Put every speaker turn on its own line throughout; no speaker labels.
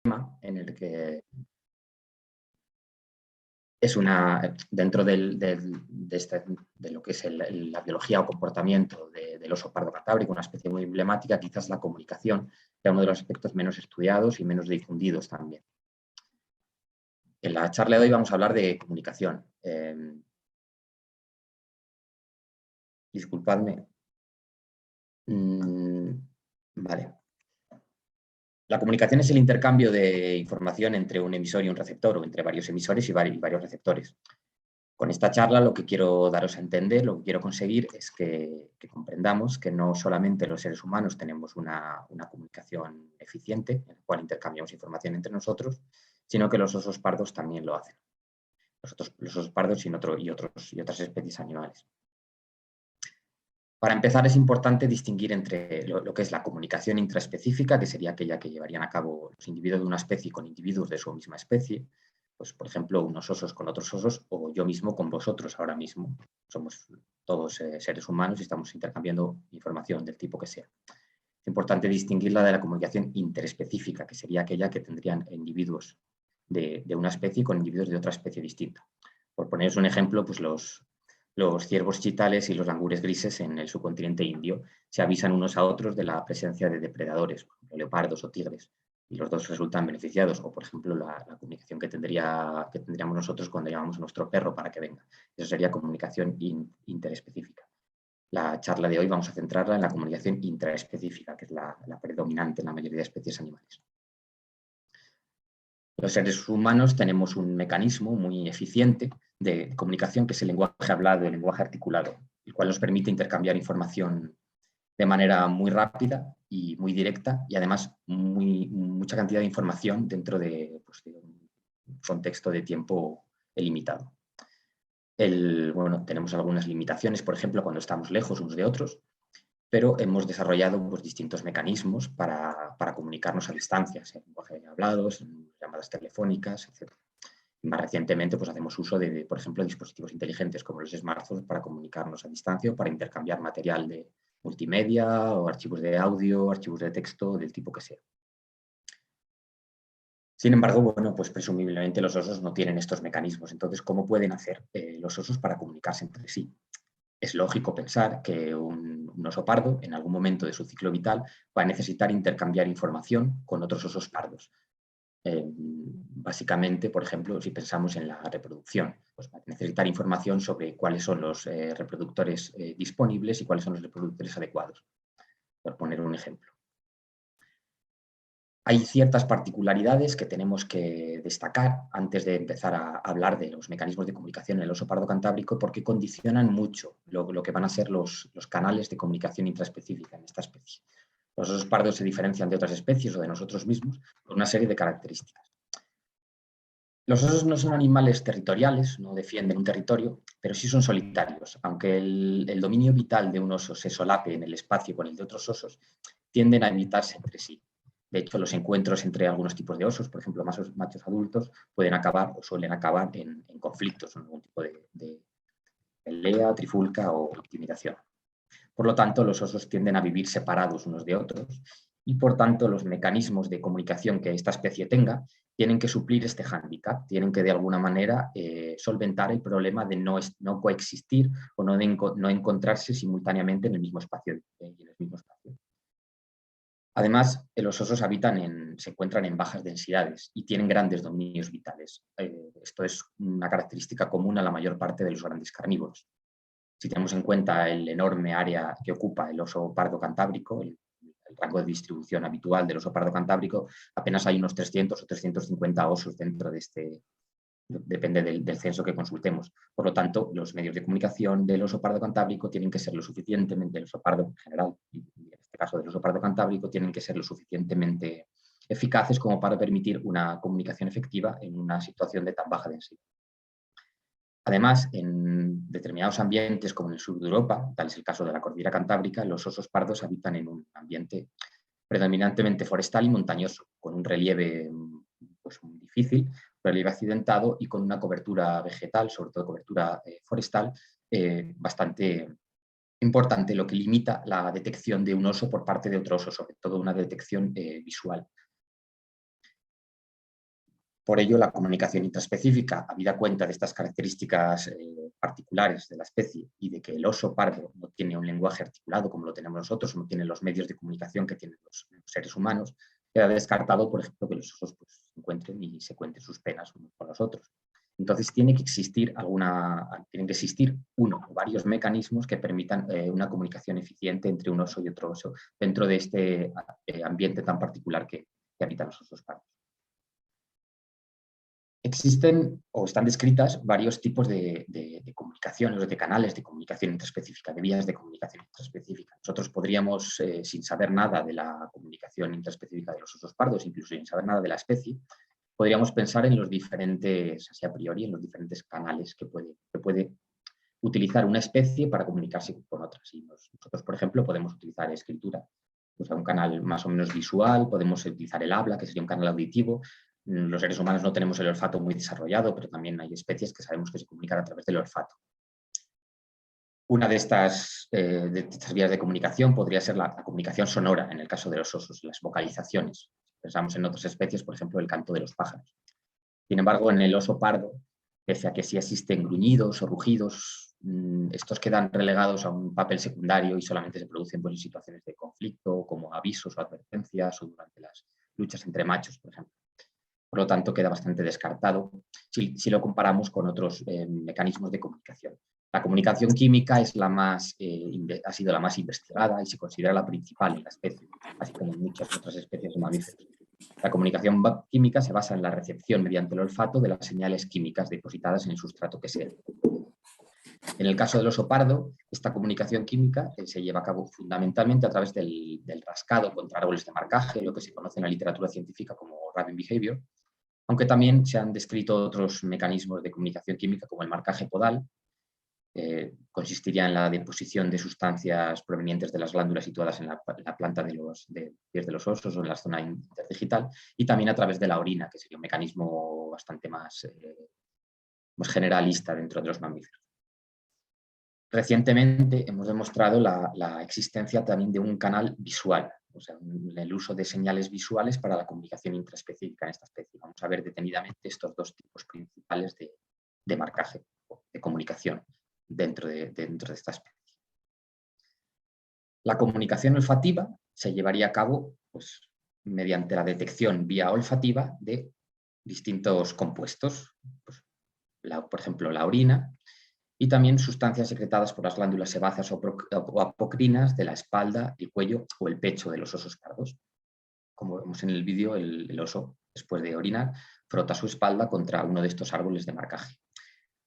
en el que es dentro de lo que es la biología o comportamiento del oso pardo cantábrico, una especie muy emblemática, quizás la comunicación sea uno de los aspectos menos estudiados y menos difundidos también. En la charla de hoy vamos a hablar de comunicación. Disculpadme. Vale. La comunicación es el intercambio de información entre un emisor y un receptor, o entre varios emisores y varios receptores. Con esta charla lo que quiero daros a entender, lo que quiero conseguir es que comprendamos que no solamente los seres humanos tenemos una comunicación eficiente, en la cual intercambiamos información entre nosotros, sino que los osos pardos también lo hacen. Los osos pardos y otras especies animales. Para empezar, es importante distinguir entre lo que es la comunicación intraespecífica, que sería aquella que llevarían a cabo los individuos de una especie con individuos de su misma especie, pues, por ejemplo, unos osos con otros osos o yo mismo con vosotros ahora mismo. Somos todos seres humanos y estamos intercambiando información del tipo que sea. Es importante distinguirla de la comunicación interespecífica, que sería aquella que tendrían individuos de una especie con individuos de otra especie distinta. Por poneros un ejemplo, pues los ciervos chitales y los langures grises en el subcontinente indio se avisan unos a otros de la presencia de depredadores, por ejemplo, leopardos o tigres, y los dos resultan beneficiados. O, por ejemplo, la comunicación que tendríamos nosotros cuando llamamos a nuestro perro para que venga. Eso sería comunicación interespecífica. La charla de hoy vamos a centrarla en la comunicación intraespecífica, que es la predominante en la mayoría de especies animales. Los seres humanos tenemos un mecanismo muy eficiente de comunicación que es el lenguaje hablado, el lenguaje articulado, el cual nos permite intercambiar información de manera muy rápida y muy directa y además mucha cantidad de información dentro de un contexto de tiempo ilimitado. Tenemos algunas limitaciones, por ejemplo, cuando estamos lejos unos de otros, pero hemos desarrollado distintos mecanismos para comunicarnos a distancias, en lenguaje hablado, en llamadas telefónicas, etc. Y más recientemente hacemos uso de, por ejemplo, dispositivos inteligentes como los smartphones para comunicarnos a distancia o para intercambiar material de multimedia o archivos de audio, archivos de texto, del tipo que sea. Sin embargo, presumiblemente los osos no tienen estos mecanismos. Entonces, ¿cómo pueden hacer los osos para comunicarse entre sí? Es lógico pensar que un oso pardo, en algún momento de su ciclo vital, va a necesitar intercambiar información con otros osos pardos. Básicamente, por ejemplo, si pensamos en la reproducción, pues va a necesitar información sobre cuáles son los reproductores disponibles y cuáles son los reproductores adecuados, por poner un ejemplo. Hay ciertas particularidades que tenemos que destacar antes de empezar a hablar de los mecanismos de comunicación en el oso pardo cantábrico, porque condicionan mucho lo que van a ser los canales de comunicación intraespecífica en esta especie. Los osos pardos se diferencian de otras especies o de nosotros mismos por una serie de características. Los osos no son animales territoriales, no defienden un territorio, pero sí son solitarios. Aunque el dominio vital de un oso se solape en el espacio con el de otros osos, tienden a evitarse entre sí. De hecho, los encuentros entre algunos tipos de osos, por ejemplo, machos adultos, pueden acabar o suelen acabar en conflictos, en algún tipo de pelea, trifulca o intimidación. Por lo tanto, los osos tienden a vivir separados unos de otros y, por tanto, los mecanismos de comunicación que esta especie tenga tienen que suplir este hándicap, tienen que de alguna manera solventar el problema de no coexistir o no encontrarse simultáneamente en el mismo espacio. Además, los osos se encuentran en bajas densidades y tienen grandes dominios vitales. Esto es una característica común a la mayor parte de los grandes carnívoros. Si tenemos en cuenta el enorme área que ocupa el oso pardo cantábrico, el rango de distribución habitual del oso pardo cantábrico, apenas hay unos 300 o 350 osos dentro de este, depende del censo que consultemos. Por lo tanto, los medios de comunicación del oso pardo cantábrico tienen que ser lo suficientemente, el oso pardo en general, y en este caso del oso pardo cantábrico, tienen que ser lo suficientemente eficaces como para permitir una comunicación efectiva en una situación de tan baja densidad. Además, en determinados ambientes, como en el sur de Europa, tal es el caso de la cordillera cantábrica, los osos pardos habitan en un ambiente predominantemente forestal y montañoso, con un relieve muy difícil, relieve accidentado y con una cobertura vegetal, sobre todo cobertura forestal, bastante importante, lo que limita la detección de un oso por parte de otro oso, sobre todo una detección visual. Por ello, la comunicación intraespecífica, habida cuenta de estas características particulares de la especie y de que el oso pardo no tiene un lenguaje articulado como lo tenemos nosotros, no tiene los medios de comunicación que tienen los seres humanos, queda descartado, por ejemplo, que los osos pues, se encuentren y se cuenten sus penas unos con los otros. Entonces, tienen que existir uno o varios mecanismos que permitan una comunicación eficiente entre un oso y otro oso dentro de este ambiente tan particular que habitan los osos pardos. Existen o están descritas varios tipos de comunicaciones, de canales de comunicación intraespecífica, de vías de comunicación intraespecífica. Nosotros podríamos, sin saber nada de la comunicación intraespecífica de los osos pardos, incluso sin saber nada de la especie, podríamos pensar en los diferentes, así a priori, en los diferentes canales que puede utilizar una especie para comunicarse con otras. Y nosotros, por ejemplo, podemos utilizar escritura, pues un canal más o menos visual, podemos utilizar el habla, que sería un canal auditivo. Los seres humanos no tenemos el olfato muy desarrollado, pero también hay especies que sabemos que se comunican a través del olfato. Una de estas vías de comunicación podría ser la comunicación sonora, en el caso de los osos, las vocalizaciones. Pensamos en otras especies, por ejemplo, el canto de los pájaros. Sin embargo, en el oso pardo, pese a que sí existen gruñidos o rugidos, estos quedan relegados a un papel secundario y solamente se producen en situaciones de conflicto, como avisos o advertencias, o durante las luchas entre machos, por ejemplo. Por lo tanto, queda bastante descartado si lo comparamos con otros mecanismos de comunicación. La comunicación química es ha sido la más investigada y se considera la principal en la especie, así como en muchas otras especies de mamíferos. La comunicación química se basa en la recepción mediante el olfato de las señales químicas depositadas en el sustrato que sea. En el caso del oso pardo, esta comunicación química se lleva a cabo fundamentalmente a través del rascado contra árboles de marcaje, lo que se conoce en la literatura científica como rubbing behavior, aunque también se han descrito otros mecanismos de comunicación química como el marcaje podal, consistiría en la deposición de sustancias provenientes de las glándulas situadas en la planta de pies de los osos o en la zona interdigital, y también a través de la orina, que sería un mecanismo bastante más generalista dentro de los mamíferos. Recientemente hemos demostrado la existencia también de un canal visual, o sea, el uso de señales visuales para la comunicación intraespecífica en esta especie. Vamos a ver detenidamente estos dos tipos principales de marcaje, de comunicación dentro de esta especie. La comunicación olfativa se llevaría a cabo pues, mediante la detección vía olfativa de distintos compuestos, pues, por ejemplo, la orina, y también sustancias secretadas por las glándulas sebáceas o apocrinas de la espalda, el cuello o el pecho de los osos pardos. Como vemos en el vídeo, el oso, después de orinar, frota su espalda contra uno de estos árboles de marcaje.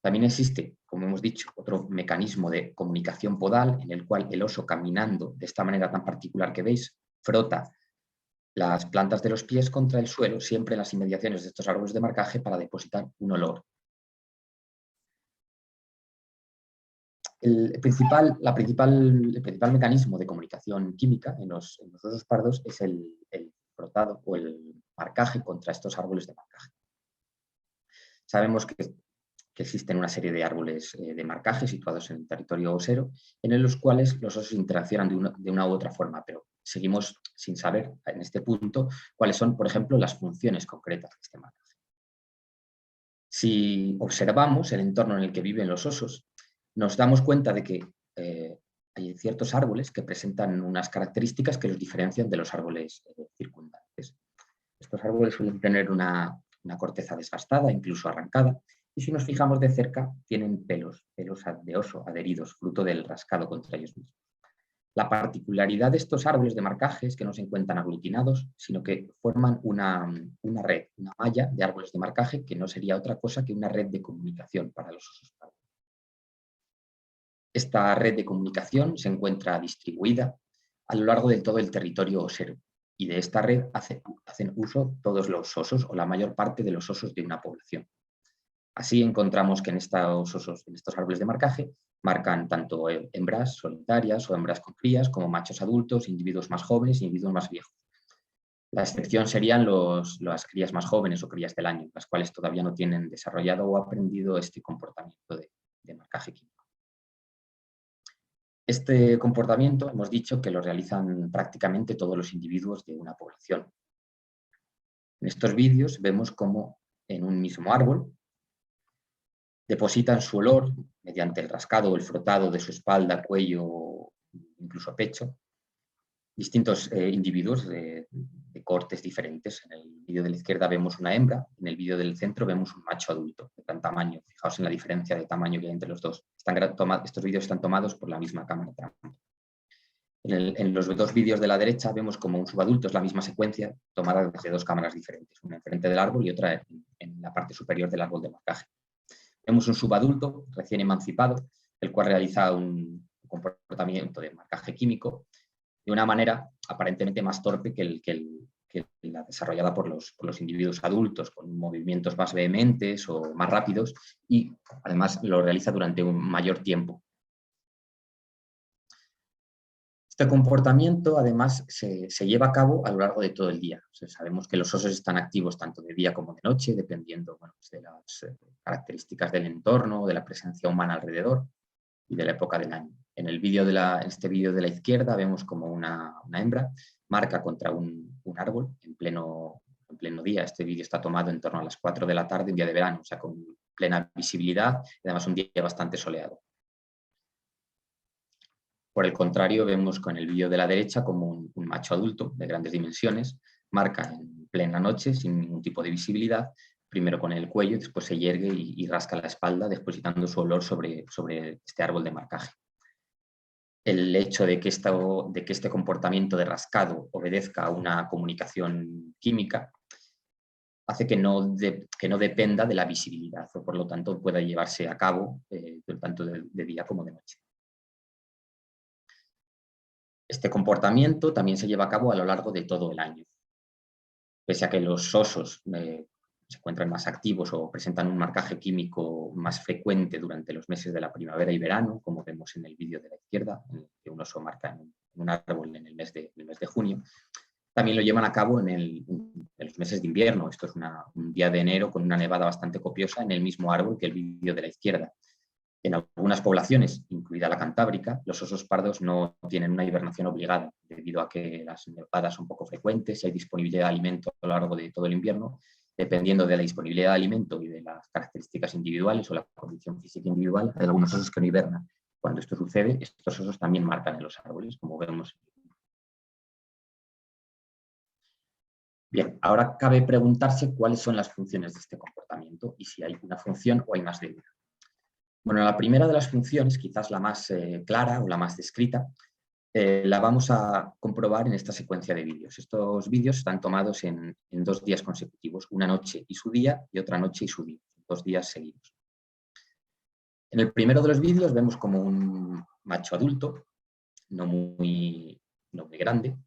También existe, como hemos dicho, otro mecanismo de comunicación podal en el cual el oso, caminando de esta manera tan particular que veis, frota las plantas de los pies contra el suelo, siempre en las inmediaciones de estos árboles de marcaje, para depositar un olor. El principal mecanismo de comunicación química en los osos pardos es el frotado o el marcaje contra estos árboles de marcaje. Sabemos que existen una serie de árboles de marcaje situados en el territorio osero, en los cuales los osos interaccionan de una u otra forma, pero seguimos sin saber en este punto cuáles son, por ejemplo, las funciones concretas de este marcaje. Si observamos el entorno en el que viven los osos, nos damos cuenta de que hay ciertos árboles que presentan unas características que los diferencian de los árboles circundantes. Estos árboles suelen tener una corteza desgastada, incluso arrancada, y si nos fijamos de cerca, tienen pelos de oso adheridos, fruto del rascado contra ellos mismos. La particularidad de estos árboles de marcaje es que no se encuentran aglutinados, sino que forman una red, una malla de árboles de marcaje, que no sería otra cosa que una red de comunicación para los osos pardos. Esta red de comunicación se encuentra distribuida a lo largo de todo el territorio osero, y de esta red hacen uso todos los osos o la mayor parte de los osos de una población. Así encontramos que en estos árboles de marcaje marcan tanto hembras solitarias o hembras con crías, como machos adultos, individuos más jóvenes e individuos más viejos. La excepción serían las crías más jóvenes o crías del año, las cuales todavía no tienen desarrollado o aprendido este comportamiento de marcaje químico. Este comportamiento hemos dicho que lo realizan prácticamente todos los individuos de una población. En estos vídeos vemos cómo en en un mismo árbol, depositan su olor mediante el rascado o el frotado de su espalda, cuello, incluso pecho, distintos individuos de cortes diferentes. En el vídeo de la izquierda vemos una hembra, en el vídeo del centro vemos un macho adulto de gran tamaño. Fijaos en la diferencia de tamaño que hay entre los dos. Estos vídeos están tomados por la misma cámara. En los dos vídeos de la derecha vemos como un subadulto, es la misma secuencia tomada desde dos cámaras diferentes, una enfrente del árbol y otra en la parte superior del árbol de marcaje. Vemos un subadulto recién emancipado, el cual realiza un comportamiento de marcaje químico de una manera aparentemente más torpe que la desarrollada por los individuos adultos, con movimientos más vehementes o más rápidos, y además lo realiza durante un mayor tiempo. Este comportamiento, además, se lleva a cabo a lo largo de todo el día. O sea, sabemos que los osos están activos tanto de día como de noche, dependiendo de las características del entorno, de la presencia humana alrededor y de la época del año. En este vídeo de la izquierda vemos como una hembra marca contra un árbol en pleno día. Este vídeo está tomado en torno a las 4 de la tarde, un día de verano, o sea, con plena visibilidad y además un día bastante soleado. Por el contrario, vemos con el vídeo de la derecha como un macho adulto de grandes dimensiones marca en plena noche sin ningún tipo de visibilidad, primero con el cuello, después se yergue y rasca la espalda, depositando su olor sobre este árbol de marcaje. El hecho de que este comportamiento de rascado obedezca a una comunicación química hace que no dependa de la visibilidad, o por lo tanto pueda llevarse a cabo tanto de día como de noche. Este comportamiento también se lleva a cabo a lo largo de todo el año. Pese a que los osos se encuentran más activos o presentan un marcaje químico más frecuente durante los meses de la primavera y verano, como vemos en el vídeo de la izquierda, en el que un oso marca en un árbol en el mes de junio, también lo llevan a cabo en los meses de invierno. Esto es un día de enero con una nevada bastante copiosa en el mismo árbol que el vídeo de la izquierda. En algunas poblaciones, incluida la cantábrica, los osos pardos no tienen una hibernación obligada debido a que las nevadas son poco frecuentes y hay disponibilidad de alimento a lo largo de todo el invierno. Dependiendo de la disponibilidad de alimento y de las características individuales o la condición física individual, hay algunos osos que no hibernan. Cuando esto sucede, estos osos también marcan en los árboles, como vemos. Bien, ahora cabe preguntarse cuáles son las funciones de este comportamiento y si hay una función o hay más de una. Bueno, la primera de las funciones, quizás la más clara o la más descrita, la vamos a comprobar en esta secuencia de vídeos. Estos vídeos están tomados en 2 días consecutivos, una noche y su día y otra noche y su día, 2 días seguidos. En el primero de los vídeos vemos como un macho adulto, no muy grande,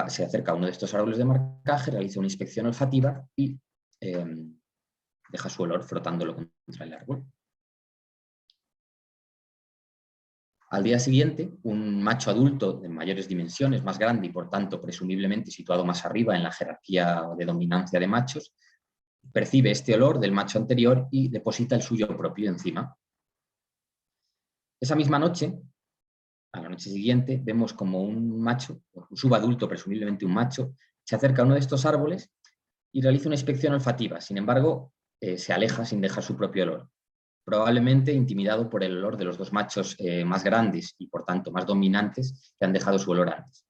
se acerca a uno de estos árboles de marcaje, realiza una inspección olfativa y deja su olor frotándolo contra el árbol. Al día siguiente, un macho adulto de mayores dimensiones, más grande y por tanto presumiblemente situado más arriba en la jerarquía de dominancia de machos, percibe este olor del macho anterior y deposita el suyo propio encima. Esa misma noche, a la noche siguiente, vemos como un macho, un subadulto, presumiblemente un macho, se acerca a uno de estos árboles y realiza una inspección olfativa. Sin embargo, se aleja sin dejar su propio olor, probablemente intimidado por el olor de los dos machos más grandes y por tanto más dominantes que han dejado su olor antes.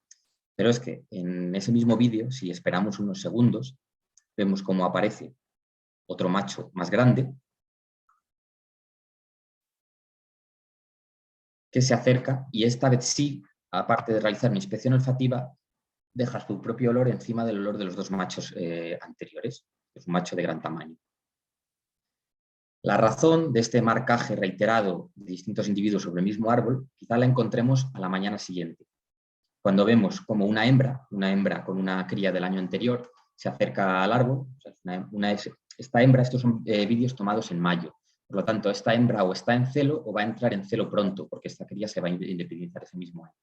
Pero es que en ese mismo vídeo, si esperamos unos segundos, vemos cómo aparece otro macho más grande que se acerca y esta vez sí, aparte de realizar una inspección olfativa, deja su propio olor encima del olor de los dos machos anteriores. Es un macho de gran tamaño. La razón de este marcaje reiterado de distintos individuos sobre el mismo árbol quizá la encontremos a la mañana siguiente, cuando vemos como una hembra con una cría del año anterior se acerca al árbol. Esta hembra, estos son vídeos tomados en mayo, por lo tanto esta hembra o está en celo o va a entrar en celo pronto, porque esta cría se va a independizar ese mismo año.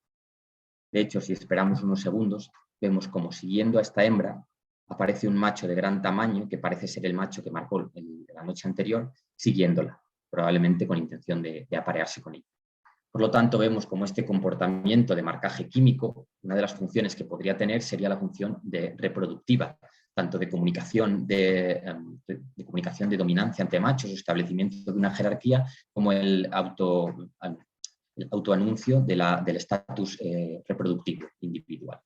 De hecho, si esperamos unos segundos, vemos como siguiendo a esta hembra aparece un macho de gran tamaño, que parece ser el macho que marcó la noche anterior, siguiéndola, probablemente con intención de aparearse con ella. Por lo tanto, vemos como este comportamiento de marcaje químico, una de las funciones que podría tener sería la función reproductiva, tanto de comunicación de dominancia ante machos, establecimiento de una jerarquía, como el autoanuncio del estatus reproductivo individual.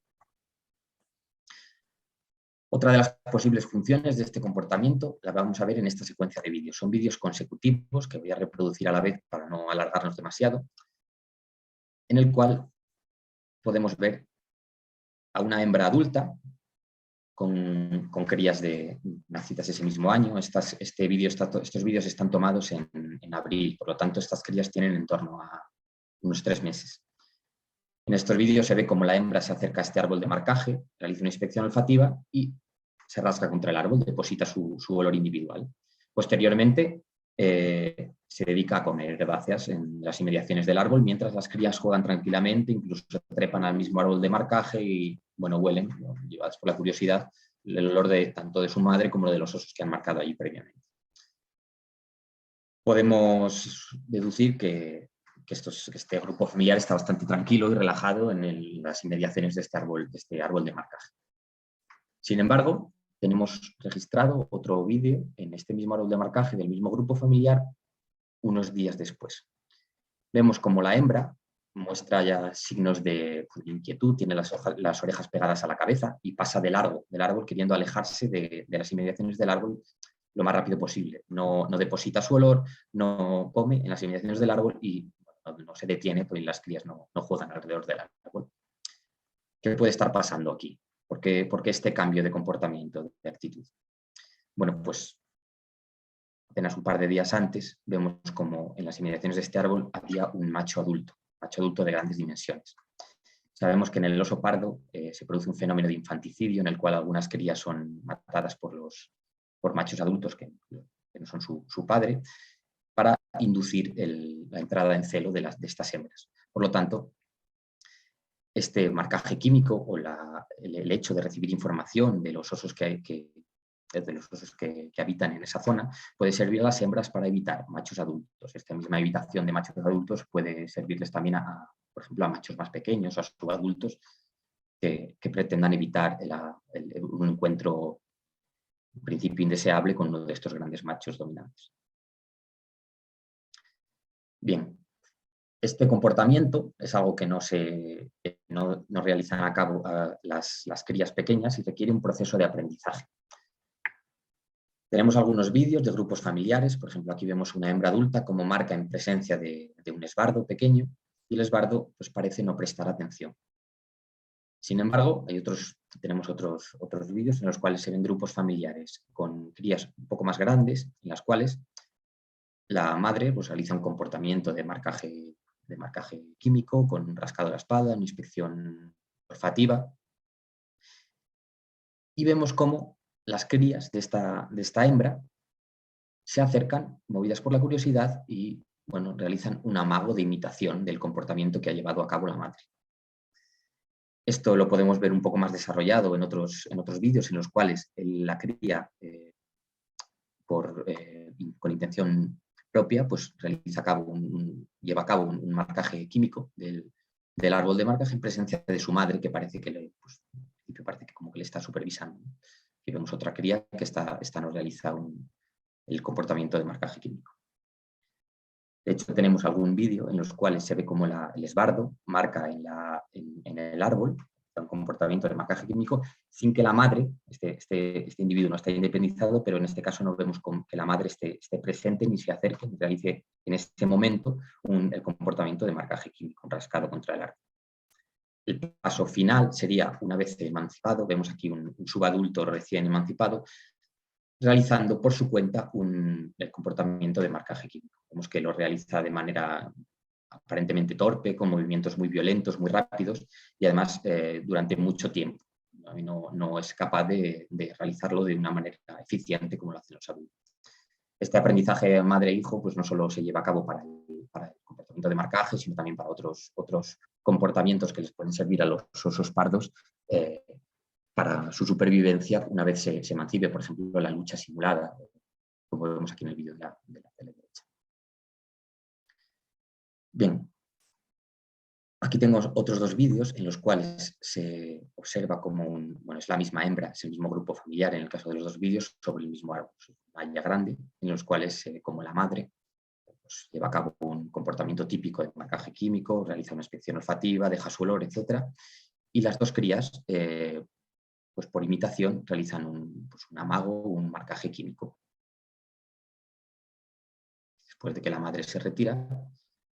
Otra de las posibles funciones de este comportamiento la vamos a ver en esta secuencia de vídeos. Son vídeos consecutivos que voy a reproducir a la vez para no alargarnos demasiado, en el cual podemos ver a una hembra adulta con crías nacidas ese mismo año. Estos vídeos están tomados en abril, por lo tanto estas crías tienen en torno a unos 3 meses. En estos vídeos se ve cómo la hembra se acerca a este árbol de marcaje, realiza una inspección olfativa y se rasca contra el árbol, deposita su olor individual. Posteriormente se dedica a comer herbáceas en las inmediaciones del árbol, mientras las crías juegan tranquilamente, incluso se trepan al mismo árbol de marcaje y huelen, llevadas por la curiosidad, el olor tanto de su madre como de los osos que han marcado allí previamente. Podemos deducir que este grupo familiar está bastante tranquilo y relajado en las inmediaciones de este árbol de marcaje. Sin embargo, tenemos registrado otro vídeo en este mismo árbol de marcaje del mismo grupo familiar unos días después. Vemos como la hembra muestra ya signos de inquietud, tiene las orejas pegadas a la cabeza y pasa del árbol queriendo alejarse de las inmediaciones del árbol lo más rápido posible. No deposita su olor, no come en las inmediaciones del árbol y no se detiene, pues las crías no juegan alrededor del árbol. ¿Qué puede estar pasando aquí? ¿Por qué este cambio de comportamiento, de actitud? Bueno, pues apenas un par de días antes vemos como en las inmediaciones de este árbol había un macho adulto de grandes dimensiones. Sabemos que en el oso pardo se produce un fenómeno de infanticidio en el cual algunas crías son matadas por machos adultos que no son su padre, para inducir la entrada en celo de estas hembras. Por lo tanto, este marcaje químico o el hecho de recibir información de los osos que habitan en esa zona puede servir a las hembras para evitar machos adultos. Esta misma evitación de machos adultos puede servirles también, por ejemplo, a machos más pequeños o a subadultos que pretendan evitar un encuentro, en principio indeseable, con uno de estos grandes machos dominantes. Bien, este comportamiento es algo que no realizan a cabo las crías pequeñas y requiere un proceso de aprendizaje. Tenemos algunos vídeos de grupos familiares, por ejemplo, aquí vemos una hembra adulta como marca en presencia de un esbardo pequeño y el esbardo pues, parece no prestar atención. Sin embargo, tenemos otros vídeos en los cuales se ven grupos familiares con crías un poco más grandes, en las cuales la madre pues, realiza un comportamiento de marcaje químico con un rascado de la espalda, una inspección olfativa, y vemos cómo las crías de esta hembra se acercan, movidas por la curiosidad, y realizan un amago de imitación del comportamiento que ha llevado a cabo la madre. Esto lo podemos ver un poco más desarrollado en otros vídeos en los cuales la cría, con intención propia, pues lleva a cabo un marcaje químico del árbol de marcaje en presencia de su madre, que parece que parece que como que le está supervisando. Aquí vemos otra cría que esta nos realiza el comportamiento de marcaje químico. De hecho, tenemos algún vídeo en los cuales se ve cómo el esbardo marca en el árbol un comportamiento de marcaje químico sin que la madre, este individuo no esté independizado, pero en este caso no vemos que la madre esté presente ni se acerque, ni realice en este momento el comportamiento de marcaje químico, un rascado contra el árbol. El paso final sería, una vez emancipado, vemos aquí un subadulto recién emancipado, realizando por su cuenta el comportamiento de marcaje químico. Vemos que lo realiza de manera aparentemente torpe, con movimientos muy violentos, muy rápidos y además durante mucho tiempo. No es capaz de realizarlo de una manera eficiente como lo hacen los adultos. Este aprendizaje madre-hijo pues no solo se lleva a cabo para el comportamiento de marcaje, sino también para otros comportamientos que les pueden servir a los osos pardos para su supervivencia una vez se emancipe, por ejemplo, la lucha simulada, como vemos aquí en el vídeo de la derecha. Bien, Aquí tengo otros dos vídeos en los cuales se observa como es la misma hembra, es el mismo grupo familiar en el caso de los dos vídeos, sobre el mismo árbol, una haya grande, en los cuales como la madre pues, lleva a cabo un comportamiento típico de marcaje químico, realiza una inspección olfativa, deja su olor, etc. Y las dos crías, pues por imitación, realizan un amago, un marcaje químico. Después de que la madre se retira,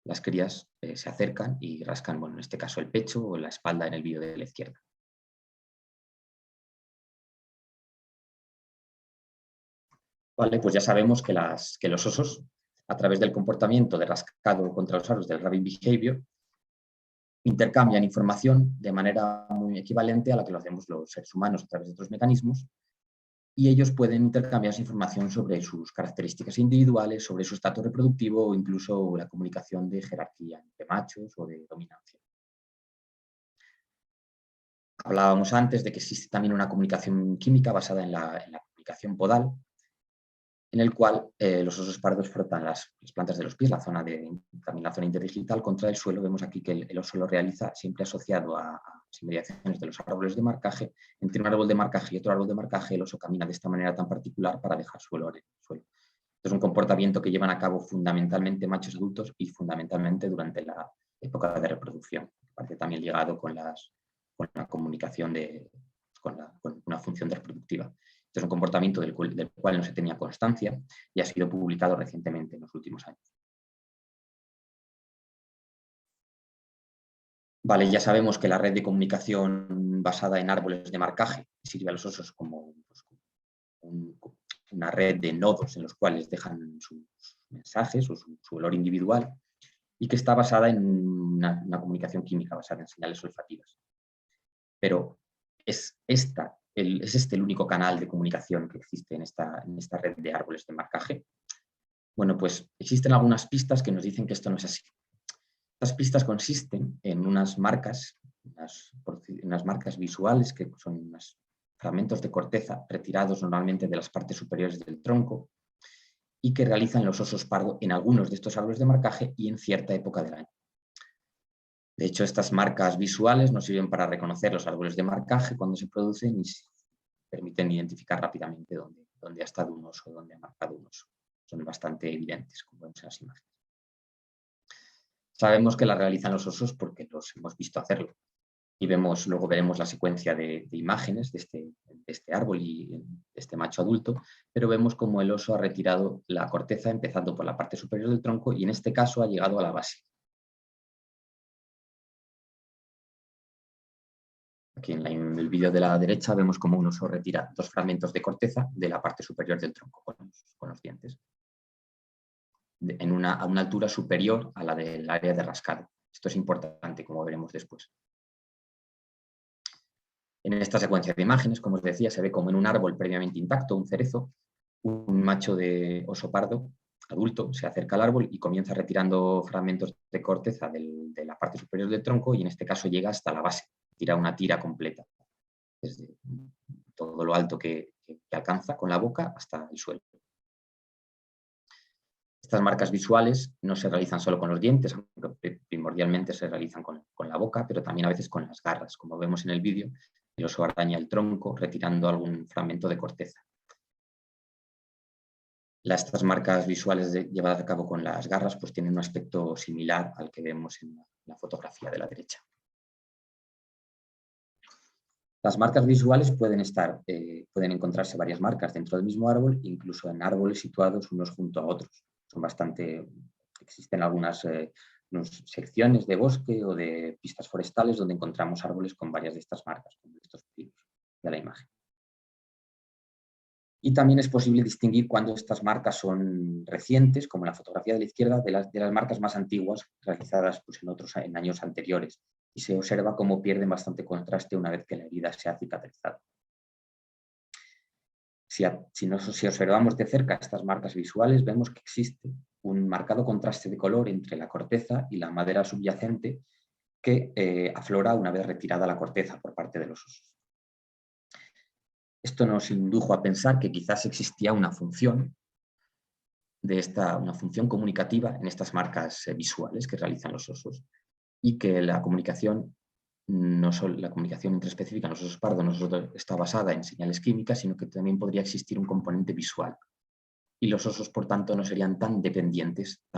las crías se acercan y rascan, en este caso el pecho o la espalda en el vídeo de la izquierda. Vale, pues ya sabemos que los osos, a través del comportamiento de rascado contra los aros del rabid behavior, intercambian información de manera muy equivalente a la que lo hacemos los seres humanos a través de otros mecanismos, y ellos pueden intercambiar información sobre sus características individuales, sobre su estatus reproductivo o incluso la comunicación de jerarquía entre machos o de dominancia. Hablábamos antes de que existe también una comunicación química basada en la comunicación podal, en el cual los osos pardos frotan las plantas de los pies, también la zona interdigital, contra el suelo. Vemos aquí que el oso lo realiza siempre asociado a las inmediaciones de los árboles de marcaje. Entre un árbol de marcaje y otro árbol de marcaje, el oso camina de esta manera tan particular para dejar su olor en el suelo. Es un comportamiento que llevan a cabo fundamentalmente machos adultos y fundamentalmente durante la época de reproducción. Parece también ligado con la comunicación, con una función reproductiva. Este es un comportamiento del cual no se tenía constancia y ha sido publicado recientemente en los últimos años. Vale, ya sabemos que la red de comunicación basada en árboles de marcaje sirve a los osos como una red de nodos en los cuales dejan sus mensajes o su olor individual, y que está basada en una comunicación química basada en señales olfativas. Pero ¿es este el único canal de comunicación que existe en esta red de árboles de marcaje? Bueno, pues existen algunas pistas que nos dicen que esto no es así. Estas pistas consisten en unas marcas visuales, que son unos fragmentos de corteza retirados normalmente de las partes superiores del tronco y que realizan los osos pardo en algunos de estos árboles de marcaje y en cierta época del año. De hecho, estas marcas visuales nos sirven para reconocer los árboles de marcaje cuando se producen y permiten identificar rápidamente dónde ha estado un oso, dónde ha marcado un oso. Son bastante evidentes, como vemos en las imágenes. Sabemos que las realizan los osos porque los hemos visto hacerlo. Y luego veremos la secuencia de imágenes de este árbol y de este macho adulto, pero vemos cómo el oso ha retirado la corteza empezando por la parte superior del tronco y en este caso ha llegado a la base. Aquí en el vídeo de la derecha vemos cómo un oso retira dos fragmentos de corteza de la parte superior del tronco con los dientes, a una altura superior a la del área de rascado. Esto es importante, como veremos después. En esta secuencia de imágenes, como os decía, se ve como en un árbol previamente intacto, un cerezo, un macho de oso pardo adulto se acerca al árbol y comienza retirando fragmentos de corteza de la parte superior del tronco y en este caso llega hasta la base, tira una tira completa, desde todo lo alto que alcanza con la boca hasta el suelo. Estas marcas visuales no se realizan solo con los dientes, aunque primordialmente se realizan con la boca, pero también a veces con las garras, como vemos en el vídeo. El oso araña el tronco retirando algún fragmento de corteza. Estas marcas visuales llevadas a cabo con las garras pues tienen un aspecto similar al que vemos en la fotografía de la derecha. Las marcas visuales pueden encontrarse varias marcas dentro del mismo árbol, incluso en árboles situados unos junto a otros. Existen algunas secciones de bosque o de pistas forestales donde encontramos árboles con varias de estas marcas, como estos vídeos de la imagen. Y también es posible distinguir cuando estas marcas son recientes, como en la fotografía de la izquierda, de las marcas más antiguas realizadas pues, en años anteriores. Y se observa cómo pierden bastante contraste una vez que la herida se ha cicatrizado. Si observamos de cerca estas marcas visuales, vemos que existe un marcado contraste de color entre la corteza y la madera subyacente que aflora una vez retirada la corteza por parte de los osos. Esto nos indujo a pensar que quizás existía una función comunicativa en estas marcas visuales que realizan los osos. y que la comunicación, no solo la comunicación intraespecífica en los osos pardos no solo está basada en señales químicas, sino que también podría existir un componente visual. Y los osos, por tanto, no serían tan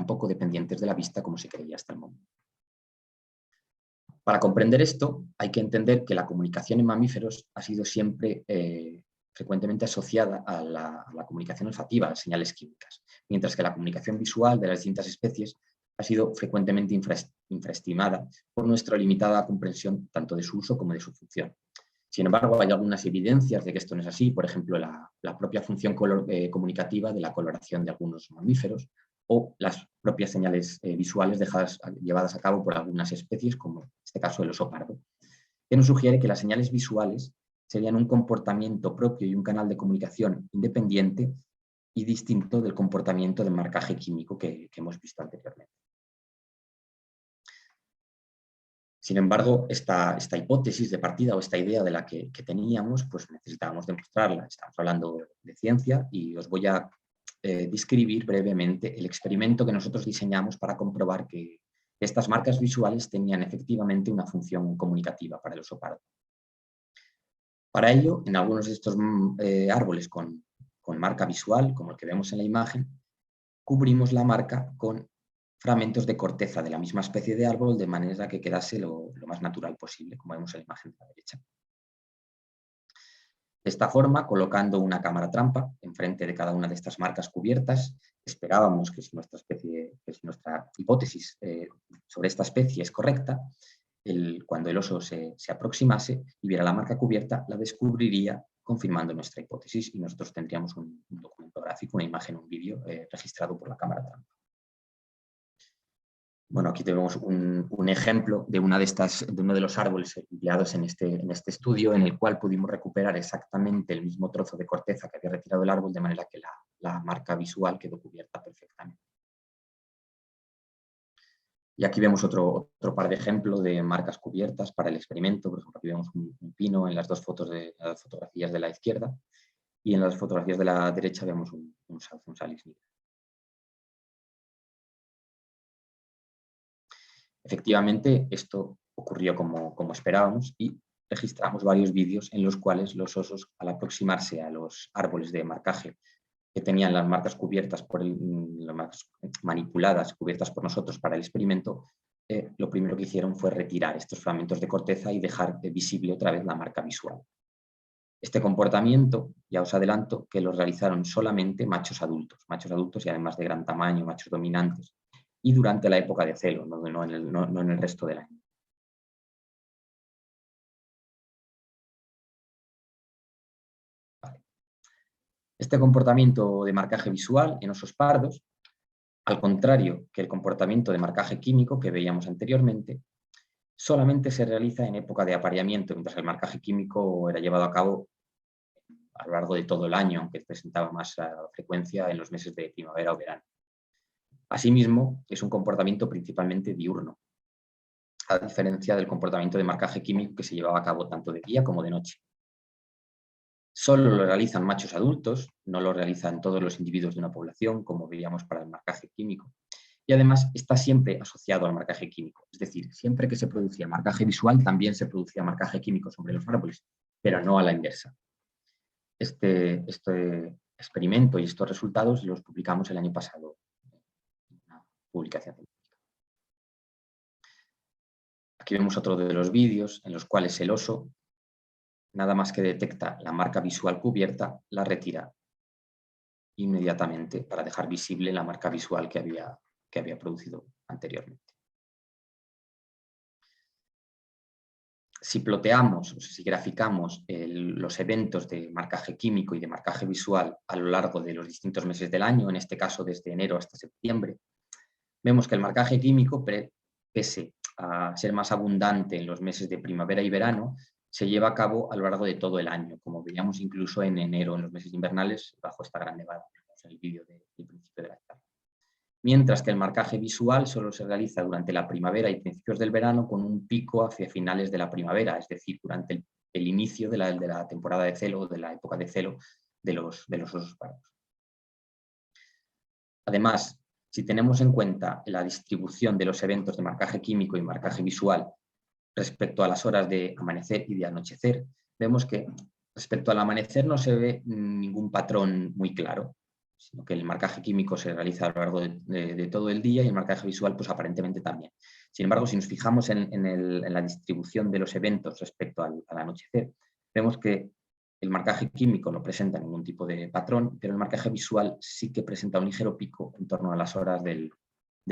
poco dependientes de la vista como se creía hasta el momento. Para comprender esto, hay que entender que la comunicación en mamíferos ha sido siempre frecuentemente asociada a la comunicación olfativa, a las señales químicas, mientras que la comunicación visual de las distintas especies ha sido frecuentemente infraestimada por nuestra limitada comprensión tanto de su uso como de su función. Sin embargo, hay algunas evidencias de que esto no es así, por ejemplo, la propia función comunicativa de la coloración de algunos mamíferos o las propias señales visuales llevadas a cabo por algunas especies, como en este caso el oso pardo, que nos sugiere que las señales visuales serían un comportamiento propio y un canal de comunicación independiente y distinto del comportamiento de marcaje químico que hemos visto anteriormente. Sin embargo, esta hipótesis de partida o esta idea de la que teníamos, pues necesitábamos demostrarla. Estamos hablando de ciencia y os voy a describir brevemente el experimento que nosotros diseñamos para comprobar que estas marcas visuales tenían efectivamente una función comunicativa para el oso pardo. Para ello, en algunos de estos árboles con marca visual, como el que vemos en la imagen, cubrimos la marca con fragmentos de corteza de la misma especie de árbol de manera que quedase lo más natural posible, como vemos en la imagen de la derecha. De esta forma, colocando una cámara trampa enfrente de cada una de estas marcas cubiertas, esperábamos que si nuestra hipótesis sobre esta especie es correcta, cuando el oso se aproximase y viera la marca cubierta, la descubriría confirmando nuestra hipótesis y nosotros tendríamos un documento gráfico, una imagen, un vídeo registrado por la cámara trampa. Bueno, aquí tenemos un ejemplo de uno de los árboles empleados en este estudio, en el cual pudimos recuperar exactamente el mismo trozo de corteza que había retirado el árbol, de manera que la marca visual quedó cubierta perfectamente. Y aquí vemos otro par de ejemplos de marcas cubiertas para el experimento. Por ejemplo, aquí vemos un pino en las dos fotografías de la izquierda, y en las fotografías de la derecha vemos un Salix nigra. Efectivamente, esto ocurrió como esperábamos y registramos varios vídeos en los cuales los osos, al aproximarse a los árboles de marcaje que tenían las marcas cubiertas manipuladas, cubiertas por nosotros para el experimento, lo primero que hicieron fue retirar estos fragmentos de corteza y dejar visible otra vez la marca visual. Este comportamiento, ya os adelanto, que lo realizaron solamente machos adultos y además de gran tamaño, machos dominantes, y durante la época de celo, no en el resto del año. Vale. Este comportamiento de marcaje visual en osos pardos, al contrario que el comportamiento de marcaje químico que veíamos anteriormente, solamente se realiza en época de apareamiento, mientras el marcaje químico era llevado a cabo a lo largo de todo el año, aunque presentaba más frecuencia en los meses de primavera o verano. Asimismo, es un comportamiento principalmente diurno, a diferencia del comportamiento de marcaje químico que se llevaba a cabo tanto de día como de noche. Solo lo realizan machos adultos, no lo realizan todos los individuos de una población, como veíamos para el marcaje químico. Y además está siempre asociado al marcaje químico. Es decir, siempre que se producía marcaje visual, también se producía marcaje químico sobre los árboles, pero no a la inversa. Este experimento y estos resultados los publicamos el año pasado en una publicación científica. Aquí vemos otro de los vídeos en los cuales el oso, nada más que detecta la marca visual cubierta, la retira inmediatamente para dejar visible la marca visual que había producido anteriormente. Si ploteamos, o si graficamos los eventos de marcaje químico y de marcaje visual a lo largo de los distintos meses del año, en este caso desde enero hasta septiembre, vemos que el marcaje químico, pese a ser más abundante en los meses de primavera y verano, se lleva a cabo a lo largo de todo el año, como veíamos incluso en enero, en los meses invernales, bajo esta gran nevada, en el vídeo del principio de la charla. Mientras que el marcaje visual solo se realiza durante la primavera y principios del verano, con un pico hacia finales de la primavera, es decir, durante el inicio de la temporada de celo, de la época de celo de los osos pardos. Además, Si tenemos en cuenta la distribución de los eventos de marcaje químico y marcaje visual respecto a las horas de amanecer y de anochecer, vemos que respecto al amanecer no se ve ningún patrón muy claro, sino que el marcaje químico se realiza a lo largo de todo el día y el marcaje visual pues aparentemente también. Sin embargo, si nos fijamos en la distribución de los eventos respecto al anochecer, vemos que el marcaje químico no presenta ningún tipo de patrón, pero el marcaje visual sí que presenta un ligero pico en torno a las horas del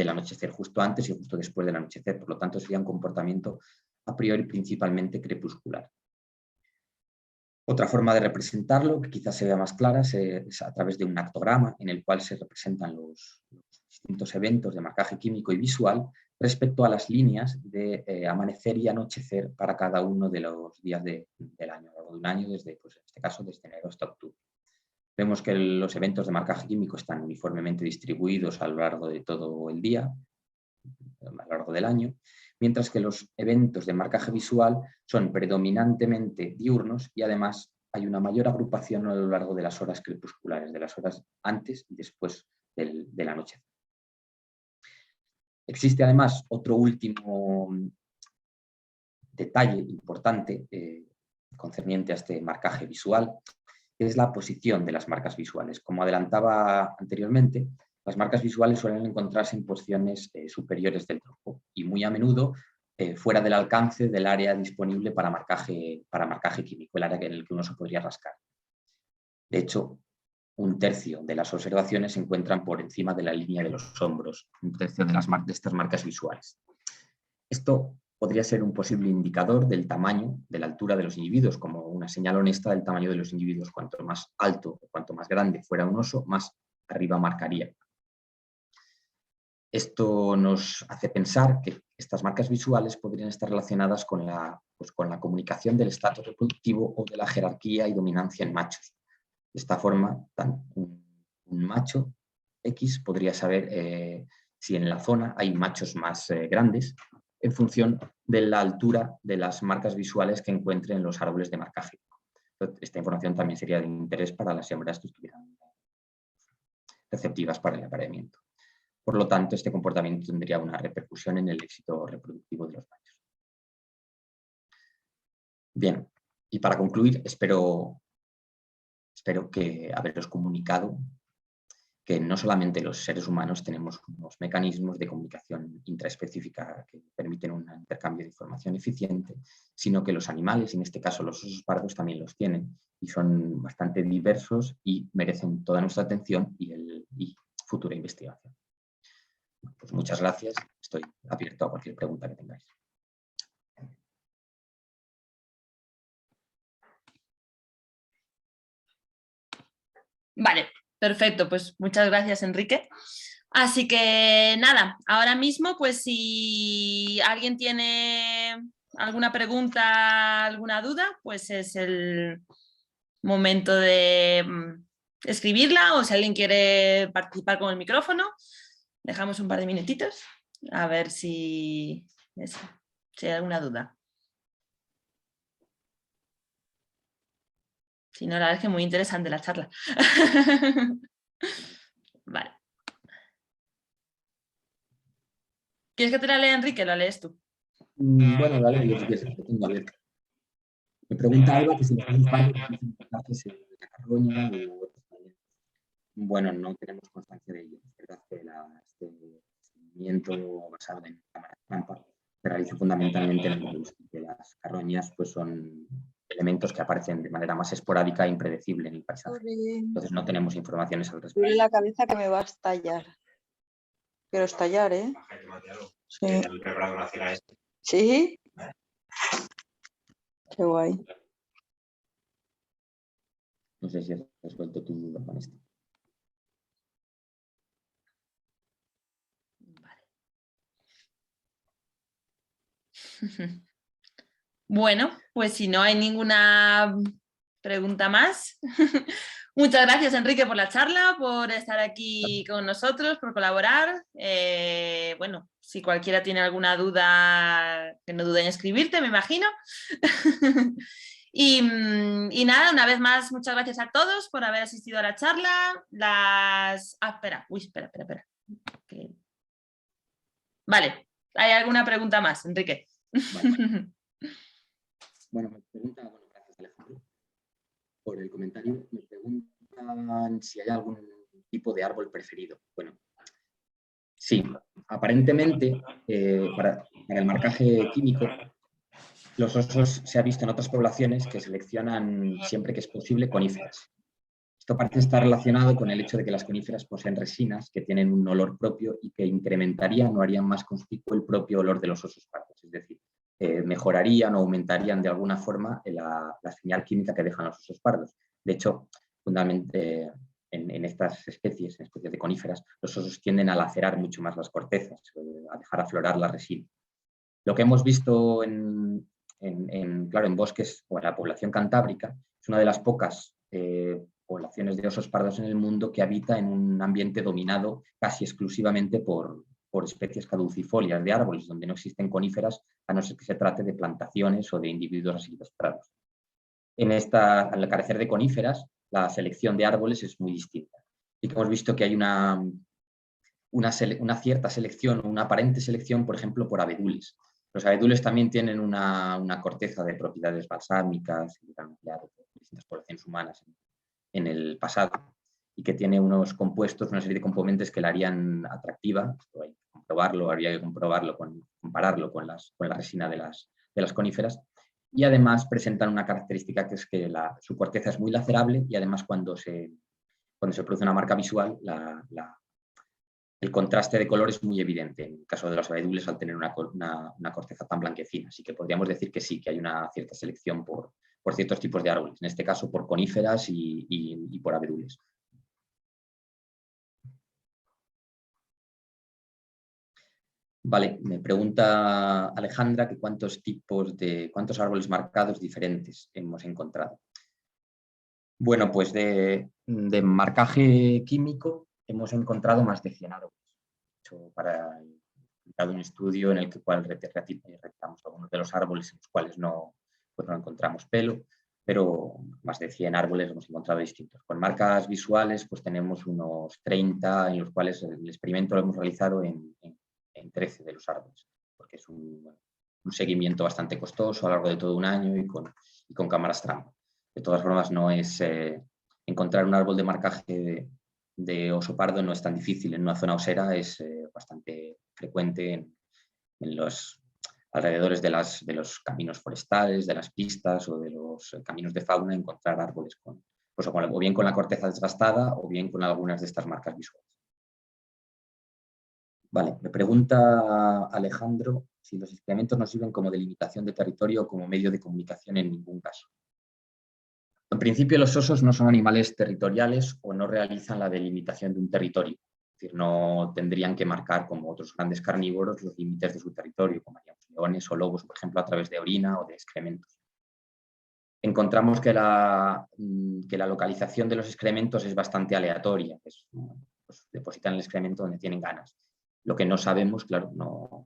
anochecer, justo antes y justo después del anochecer. Por lo tanto, sería un comportamiento a priori principalmente crepuscular. Otra forma de representarlo, que quizás se vea más clara, es a través de un actograma en el cual se representan los distintos eventos de marcaje químico y visual respecto a las líneas de amanecer y anochecer para cada uno de los días del año, a lo largo de un año, desde, pues, en este caso, desde enero hasta octubre. Vemos que los eventos de marcaje químico están uniformemente distribuidos a lo largo de todo el día, a lo largo del año, mientras que los eventos de marcaje visual son predominantemente diurnos y además hay una mayor agrupación a lo largo de las horas crepusculares, de las horas antes y después de la noche. Existe además otro último detalle importante concerniente a este marcaje visual, que es la posición de las marcas visuales. Como adelantaba anteriormente, las marcas visuales suelen encontrarse en posiciones superiores del tronco y muy a menudo fuera del alcance del área disponible para marcaje químico, el área en el que uno se podría rascar. De hecho, un tercio de las observaciones se encuentran por encima de la línea de los hombros, un tercio de estas marcas visuales. Esto podría ser un posible indicador del tamaño, de la altura de los individuos, como una señal honesta del tamaño de los individuos. Cuanto más alto o cuanto más grande fuera un oso, más arriba marcaría. Esto nos hace pensar que estas marcas visuales podrían estar relacionadas con la comunicación del estatus reproductivo o de la jerarquía y dominancia en machos. De esta forma, un macho X podría saber si en la zona hay machos más grandes en función de la altura de las marcas visuales que encuentre en los árboles de marcaje. Esta información también sería de interés para las hembras que estuvieran receptivas para el apareamiento. Por lo tanto, este comportamiento tendría una repercusión en el éxito reproductivo de los machos. Bien, y para concluir, espero que haberos comunicado que no solamente los seres humanos tenemos unos mecanismos de comunicación intraespecífica que permiten un intercambio de información eficiente, sino que los animales, en este caso los osos pardos, también los tienen y son bastante diversos y merecen toda nuestra atención y futura investigación. Pues muchas gracias, estoy abierto a cualquier pregunta que tengáis.
Vale, perfecto, pues muchas gracias, Enrique. Así que nada, ahora mismo, pues si alguien tiene alguna pregunta, alguna duda, pues es el momento de escribirla, o si alguien quiere participar con el micrófono, dejamos un par de minutitos a ver si hay alguna duda. Si no, la verdad es que muy interesante la charla. Vale. ¿Quieres que te la lea, Enrique? ¿La lees tú?
Bueno, la leo yo si quieres, lo tengo abierto. Me pregunta Alba que si los osos pardos utilizan marcajes en la carroña o otros también. Bueno, no tenemos constancia de ello. Es verdad que este seguimiento basado en cámaras trampa se realiza fundamentalmente en el bosque, que las carroñas pues, son elementos que aparecen de manera más esporádica e impredecible en el paisaje. Entonces no tenemos informaciones al respecto.
Duele la cabeza que me va a estallar. Quiero estallar, ¿eh? Sí. ¿Sí? Qué guay.
No sé si has resuelto tu duda con esto.
Bueno, pues si no hay ninguna pregunta más, muchas gracias, Enrique, por la charla, por estar aquí con nosotros, por colaborar. Bueno, si cualquiera tiene alguna duda, que no dude en escribirte, me imagino. Y nada, una vez más, muchas gracias a todos por haber asistido a la charla. Espera. Okay. Vale, ¿hay alguna pregunta más, Enrique?
Vale. Bueno, gracias Alejandro por el comentario. Me preguntan si hay algún tipo de árbol preferido. Bueno, sí, aparentemente para el marcaje químico, los osos se ha visto en otras poblaciones que seleccionan siempre que es posible coníferas. Esto parece estar relacionado con el hecho de que las coníferas poseen resinas que tienen un olor propio y que incrementarían o harían más conspicuo el propio olor de los osos pardos. Es decir, mejorarían o aumentarían de alguna forma la señal química que dejan los osos pardos. De hecho, fundamentalmente en estas especies, en especies de coníferas, los osos tienden a lacerar mucho más las cortezas, a dejar aflorar la resina. Lo que hemos visto claro, en bosques o en la población cantábrica es una de las pocas poblaciones de osos pardos en el mundo que habita en un ambiente dominado casi exclusivamente por especies caducifolias de árboles, donde no existen coníferas, a no ser que se trate de plantaciones o de individuos asilvestrados. Al carecer de coníferas, la selección de árboles es muy distinta. Y que hemos visto que hay una cierta selección, una aparente selección, por ejemplo, por abedules. Los abedules también tienen una corteza de propiedades balsámicas y han empleado por distintas poblaciones humanas en el pasado, y que tiene unos compuestos, una serie de componentes que la harían atractiva. Esto hay que comprobarlo, habría que compararlo con la resina de las coníferas, y además presentan una característica que es que su corteza es muy lacerable y además cuando se produce una marca visual, el contraste de color es muy evidente en el caso de los abedules al tener una corteza tan blanquecina. Así que podríamos decir que sí, que hay una cierta selección por ciertos tipos de árboles, en este caso por coníferas y por abedules. Vale, me pregunta Alejandra que cuántos árboles marcados diferentes hemos encontrado. Bueno, pues de marcaje químico hemos encontrado más de 100 árboles. Para un estudio en el cual retratamos algunos de los árboles en los cuales no encontramos pelo, pero más de 100 árboles hemos encontrado distintos. Con marcas visuales pues tenemos unos 30 en los cuales el experimento lo hemos realizado en 13 de los árboles, porque es un seguimiento bastante costoso a lo largo de todo un año y con cámaras trampa. De todas formas, no es encontrar un árbol de marcaje de oso pardo no es tan difícil. En una zona osera es bastante frecuente en los alrededores de los caminos forestales, de las pistas o de los caminos de fauna encontrar árboles o bien con la corteza desgastada o bien con algunas de estas marcas visuales. Vale, me pregunta Alejandro si los excrementos no sirven como delimitación de territorio o como medio de comunicación en ningún caso. En principio, los osos no son animales territoriales o no realizan la delimitación de un territorio. Es decir, no tendrían que marcar, como otros grandes carnívoros, los límites de su territorio, como harían leones o lobos, por ejemplo, a través de orina o de excrementos. Encontramos que la localización de los excrementos es bastante aleatoria. Pues depositan el excremento donde tienen ganas. Lo que no sabemos, claro, no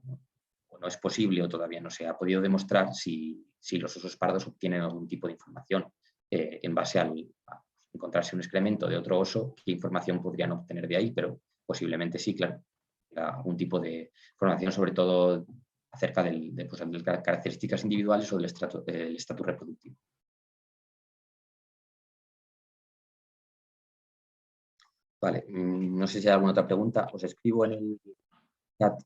es posible o todavía no se ha podido demostrar si los osos pardos obtienen algún tipo de información en base a encontrarse un excremento de otro oso, qué información podrían obtener de ahí, pero posiblemente sí, claro, algún tipo de información sobre todo acerca de características individuales o del estatus reproductivo. Vale, no sé si hay alguna otra pregunta. Os escribo en el chat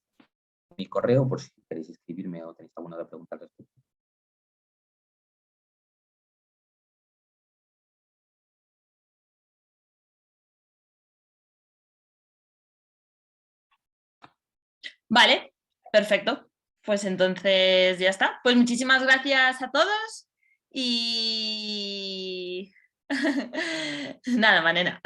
mi correo por si queréis escribirme o tenéis alguna otra pregunta al respecto.
Vale, perfecto. Pues entonces ya está. Pues muchísimas gracias a todos y nada, manera.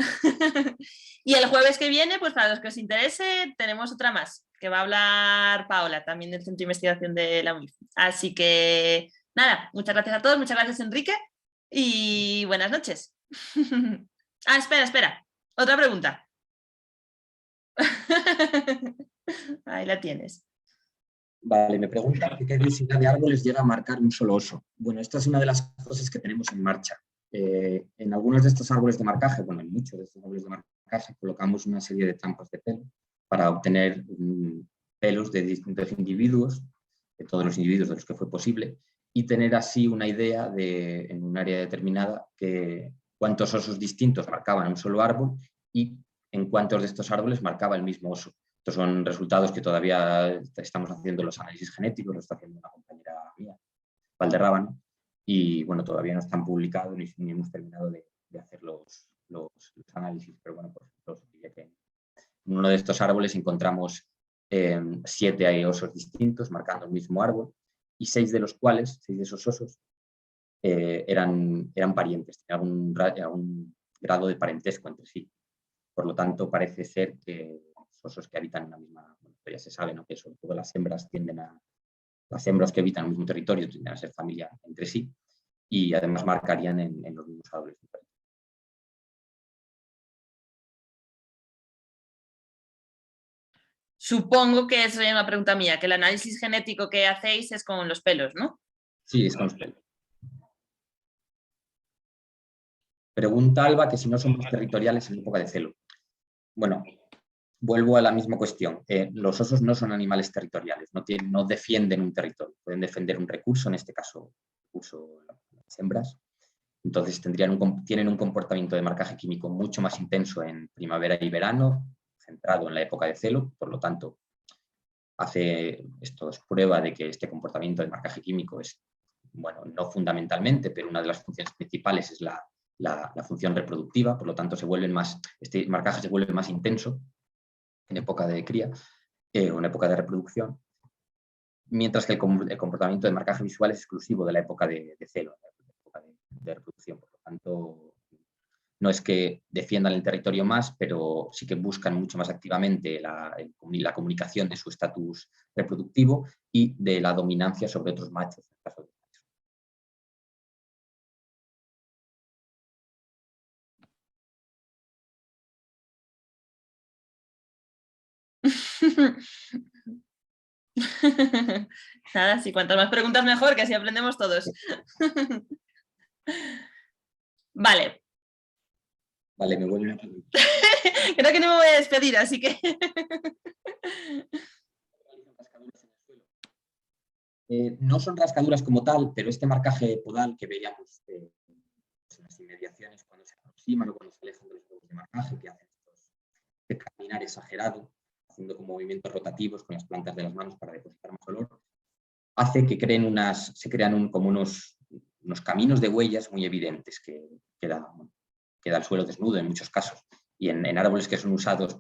Y el jueves que viene, pues para los que os interese, tenemos otra más, que va a hablar Paola, también del Centro de Investigación de la UNIF. Así que nada, muchas gracias a todos, muchas gracias Enrique y buenas noches. Espera, otra pregunta. Ahí la tienes.
Vale, me preguntan qué densidad de árboles llega a marcar un solo oso. Bueno, esta es una de las cosas que tenemos en marcha. En algunos de estos árboles de marcaje, bueno, en muchos de estos árboles de marcaje colocamos una serie de trampas de pelo para obtener pelos de distintos individuos, de todos los individuos de los que fue posible, y tener así una idea en un área determinada que cuántos osos distintos marcaban un solo árbol y en cuántos de estos árboles marcaba el mismo oso. Estos son resultados que todavía estamos haciendo los análisis genéticos, lo está haciendo una compañera mía, Valderrábano, y bueno, todavía no están publicados ni hemos terminado de hacer los análisis, pero bueno, por ejemplo, que en uno de estos árboles encontramos 7 osos distintos marcando el mismo árbol y 6 de esos osos eran parientes, tenían algún grado de parentesco entre sí. Por lo tanto, parece ser que los osos que habitan en la misma, bueno, ya se sabe, ¿no?, que sobre todo las hembras que habitan en el mismo territorio tienden a ser familia entre sí y además marcarían en los mismos árboles.
Supongo que esa es una pregunta mía, que el análisis genético que hacéis es con los pelos, ¿no?
Sí, es con los pelos. Pregunta Alba que si no somos territoriales en época de celo. Bueno, vuelvo a la misma cuestión. Los osos no son animales territoriales, no defienden un territorio, pueden defender un recurso, en este caso las hembras. Entonces tienen un comportamiento de marcaje químico mucho más intenso en primavera y verano, centrado en la época de celo, por lo tanto, esto es prueba de que este comportamiento de marcaje químico es, bueno, no fundamentalmente, pero una de las funciones principales es la función reproductiva, por lo tanto este marcaje se vuelve más intenso en época de cría o en época de reproducción, mientras que el comportamiento de marcaje visual es exclusivo de la época de celo, de la época de reproducción. Por lo tanto, no es que defiendan el territorio más, pero sí que buscan mucho más activamente la comunicación de su estatus reproductivo y de la dominancia sobre otros machos, en el caso de
Nada, sí, cuantas más preguntas mejor, que así aprendemos todos. Vale.
Vale, me vuelven a preguntar.
Creo que no me voy a despedir, así que...
No son rascaduras como tal, pero este marcaje podal que veíamos en las inmediaciones cuando se aproximan o cuando se alejan de los juegos de marcaje, que hacen este caminar exagerado, haciendo como movimientos rotativos con las plantas de las manos para depositar más olor, hace que se crean como unos caminos de huellas muy evidentes que queda el suelo desnudo en muchos casos. Y en árboles que son usados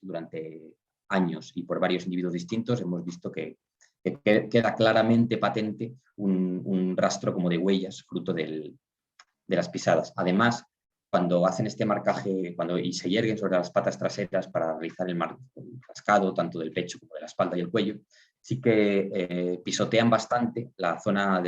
durante años y por varios individuos distintos, hemos visto que queda claramente patente un rastro como de huellas fruto de las pisadas. Además, cuando hacen este marcaje y se yerguen sobre las patas traseras para realizar el rascado tanto del pecho como de la espalda y el cuello, sí que pisotean bastante la zona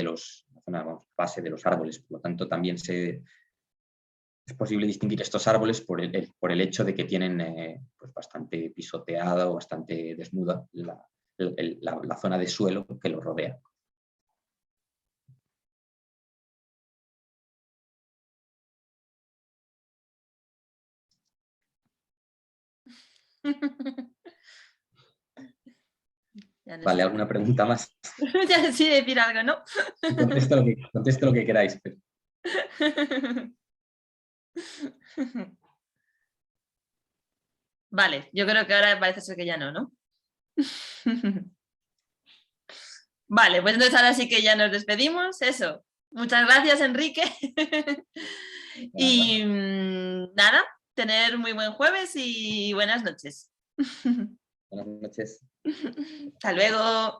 base de los árboles. Por lo tanto, también es posible distinguir estos árboles por el hecho de que tienen pues bastante pisoteada o bastante desnuda la zona de suelo que los rodea. Vale, ¿alguna pregunta más?
Ya sí, decir algo, ¿no?
Contesto lo que queráis. Pero...
Vale, yo creo que ahora parece ser que ya no, ¿no? Vale, pues entonces ahora sí que ya nos despedimos. Eso. Muchas gracias, Enrique. Y nada, tener muy buen jueves y buenas noches.
Buenas noches.
Hasta luego.